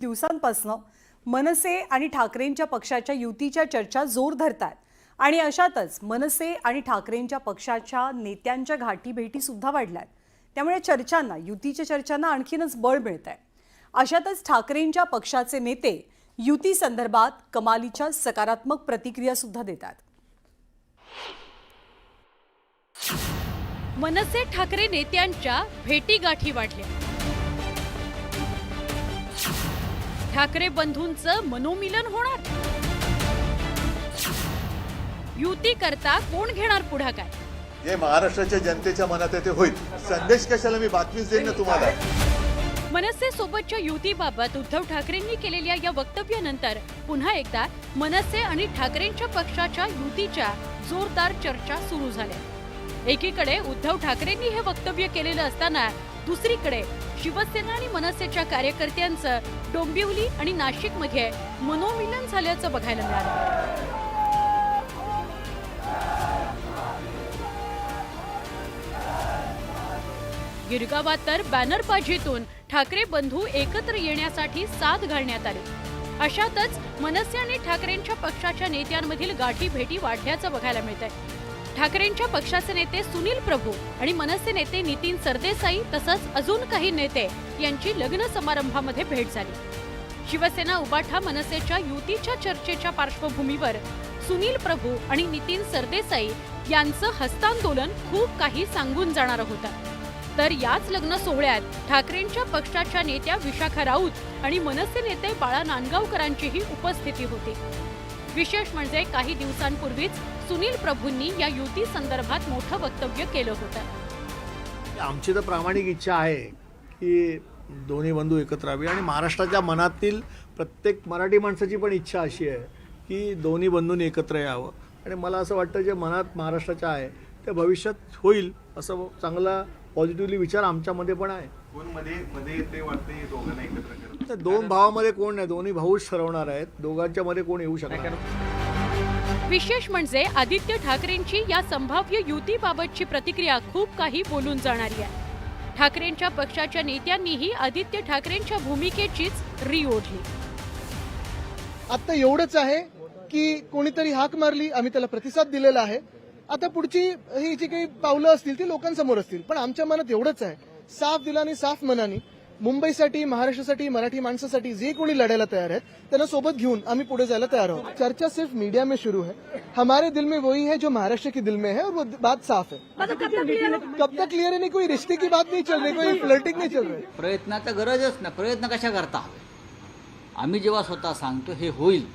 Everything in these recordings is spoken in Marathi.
दिवसांपासून मनसे आणि ठाकरेंच्या पक्षाच्या युतीच्या चर्चा जोर धरतात आणि अशातच मनसे आणि ठाकरेंच्या पक्षाच्या नेत्यांच्या गाठीभेटी सुद्धा वाढल्यात। त्यामुळे चर्चांना युतीच्या चर्चांना आणखीनच बळ मिळतंय। अशातच ठाकरेंच्या पक्षाचे नेते युती संदर्भात कमालीच्या सकारात्मक प्रतिक्रिया सुद्धा देतात। मनसे ठाकरे नेत्यांच्या भेटीगाठी वाढल्या। ठाकरे बंधूंचं मनोमिलन होणार। युती करता कोण घेणार पुढाकार? हे महाराष्ट्राच्या जनतेच्या मनात आहे ते होईल। संदेश कशाला मी बातमीच देईन ना तुम्हाला। मनसे सोबतच्या युतीबाबत उद्धव ठाकरेंनी केलेल्या या वक्तव्यानंतर पुन्हा एकदा मनसे आणि ठाकरेंच्या पक्षाच्या युतीच्या जोरदार चर्चा सुरू झाल्या। एकीकडे उद्धव ठाकरेंनी हे वक्तव्य केलेलं असताना दुसरीकडे शिवसेना आणि मनसेच्या कार्यकर्त्यांचं डोंबिवली आणि नाशिकमध्ये मनोमिलन झाल्याचं बघायला मिळालं। गिरगावात तर बॅनरबाजीतून ठाकरे बंधू एकत्र येण्यासाठी साथ घालण्यात आली। अशातच मनसे आणि ठाकरेंच्या पक्षाच्या नेत्यांमधील गाठी भेटी वाढल्याचं बघायला मिळतंय। ठाकरेंच्या पक्षाचे नेते सुनील प्रभू आणि मनसे नेते नितीन सरदेसाई तसंच अजून काही नेते यांची लग्न समारंभामध्ये भेट झाली। शिवसेना उबाठा मनसेच्या युतीच्या चर्चेच्या पार्श्वभूमीवर सुनील प्रभू आणि नितीन सरदेसाई यांचं हस्तांदोलन खूप काही सांगून जाणार होतं। तर याच लग्न सोहळ्यात ठाकरेंच्या पक्षाच्या नेत्या विशाखा राऊत आणि मनसे नेते बाळा नांदगावकरांचीही उपस्थिती होती। विशेष म्हणजे काही दिवसांपूर्वीच सुनील प्रभूंनी या युती संदर्भात मोठं वक्तव्य केलं होतं। आमची तर प्रामाणिक इच्छा आहे की दोन्ही बंधू एकत्र यावे आणि महाराष्ट्राच्या मनातील प्रत्येक मराठी माणसाची पण इच्छा अशी आहे की दोन्ही बंधूंनी एकत्र यावं आणि मला असं वाटतं जे मनात महाराष्ट्राच्या आहे ते भविष्यात होईल असं चांगला पॉझिटिव्हली विचार आमच्यामध्ये पण आहे। कोण मध्ये ते वाटते दोघांना एकत्र करत? दोन भावामध्ये कोण नाही, दोन्ही भाऊच ठरवणार आहेत, दोघांच्या मध्ये कोण येऊ शकणार नाही। विशेष म्हणजे आदित्य ठाकरेंची या संभाव्य युतीबाबतची प्रतिक्रिया खूप काही बोलून जाणारी आहे। ठाकरेंच्या पक्षाच्या नेत्यांनीही आदित्य ठाकरेंच्या भूमिकेचीच री ओढली। आता एवढंच आहे की कोणीतरी हाक मारली, आम्ही त्याला प्रतिसाद दिलेला आहे। आता पुढची ही जी काही पावलं असतील ती लोकांसमोर असतील, पण आमच्या मनात एवढंच आहे, साफ दिलानी साफ मनानी मुंबईसाठी, महाराष्ट्रासाठी, मराठी माणसासाठी जे कोणी लढायला तयार आहेत त्यांना सोबत घेऊन आम्ही पुढे जायला तयार आहोत। चर्चा सिर्फ मीडिया में शुरू है, हमारे दिल में वही है जो महाराष्ट्र के दिल में है और वो बात साफ है। कब तक क्लियर है? नहीं, कोई रिश्ते की बात नहीं चल रही, कोई फ्लर्टिंग नहीं चल रही। प्रयत्नाचा गरजच नाही, प्रयत्न कशा करता? आम्ही जेव्हा स्वतः सांगतो हे होईल,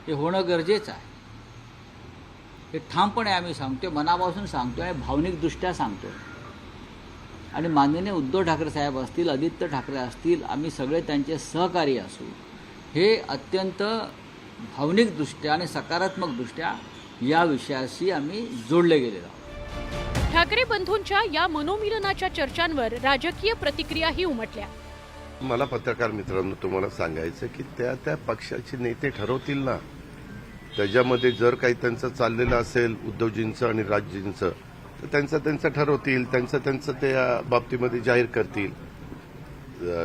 हे होणं गरजेचं आहे, हे ठामपणे आम्ही सांगतोय, मनापासून सांगतोय आणि भावनिकदृष्ट्या सांगतोय। आणि माननीय उद्धव ठाकरे साहेब असतील, आदित्य ठाकरे असतील, आम्ही सगळे त्यांचे सहकारी असू, हे अत्यंत भावनिकदृष्ट्या आणि सकारात्मकदृष्ट्या या विषयाशी आम्ही जोडले गेलेलो आहोत। ठाकरे बंधूंच्या या मनोमिलनाच्या चर्चांवर राजकीय प्रतिक्रियाही उमटल्या। मला पत्रकार मित्रांनो तुम्हाला सांगायचं की त्या पक्षाचे नेते ठरवतील ना, त्याच्यामध्ये जर काही त्यांचं चाललेलं असेल उद्धवजींचं आणि राजजींचं तर त्यांचं ठरवतील, त्यांचं त्या बाबतीमध्ये जाहीर करतील।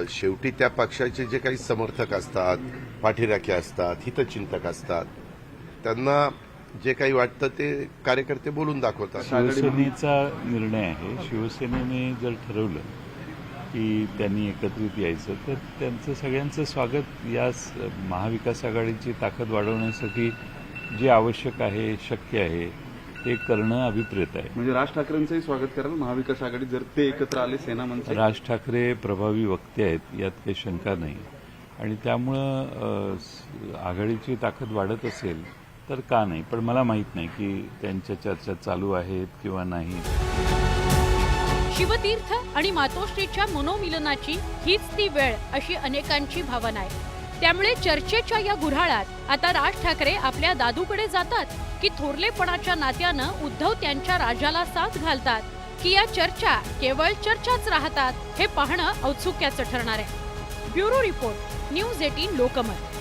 शेवटी त्या पक्षाचे जे काही समर्थक असतात, पाठीराखे असतात, हितचिंतक असतात, त्यांना जे काही वाटतं ते कार्यकर्ते बोलून दाखवतात। शिवसेनेचा निर्णय आहे। शिवसेनेने जर ठरवलं की त्यांनी एकत्रित यायचं तर त्यांचं सगळ्यांचं स्वागत। या महाविकास आघाडीची ताकद वाढवण्यासाठी जे आवश्यक आहे, शक्य आहे ते करणं अभिप्रेत आहे। म्हणजे राज ठाकरेंचंही स्वागत कराल महाविकास आघाडी जर ते एकत्र आले सेना मनसे? राज ठाकरे प्रभावी वक्ते आहेत, यात काही शंका नाही आणि त्यामुळं आघाडीची ताकद वाढत असेल तर का नाही, पण मला माहीत नाही की त्यांच्या चर्चा चालू आहेत किंवा नाही। शिवतीर्थ आणि मातोश्रीच्या मनोमिलनाची हीच ती वेळ अशी अनेकांची भावना आहे। त्यामुळे चर्चेच्या या गुऱ्हाळात आता राज ठाकरे आपल्या दादूकडे जातात की थोरलेपणाच्या नात्यानं उद्धव त्यांच्या राजाला साथ घालतात की या चर्चा केवळ चर्चाच राहतात, हे पाहणं औत्सुक्याचं ठरणार आहे। Bureau report, news 18 Lokmat.